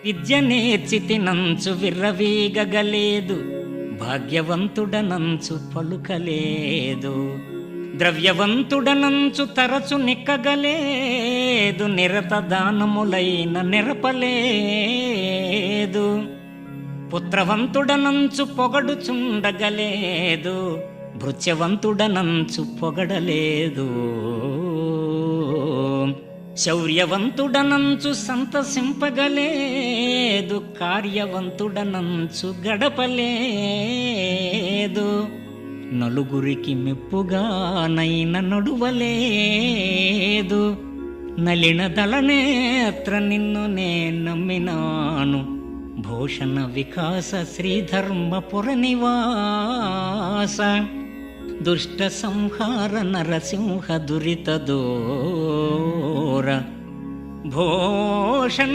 విద్య నేర్చితినంచు విర్రవీగగలేదు, భాగ్యవంతుడనంచు పలుకలేదు. ద్రవ్యవంతుడనంచు తరచు నిక్కగలేదు, నిరత దానములైన నెరపలేదు. పుత్రవంతుడనంచు పొగడుచుండగలేదు, భృత్యవంతుడనంచు పొగడలేదు. శౌర్యవంతుడనంచు సంతసింపగలేదు, కార్యవంతుడనంచు గడపలేదు. నలుగురికి మెప్పుగానైన నడువలేదు, నలిన దళనేత్ర నిన్ను నే నమ్మినాను. భూషణ వికాస శ్రీధర్మపుర నివాస, దుష్ట సంహార నరసింహ దురిత దూర భూషణ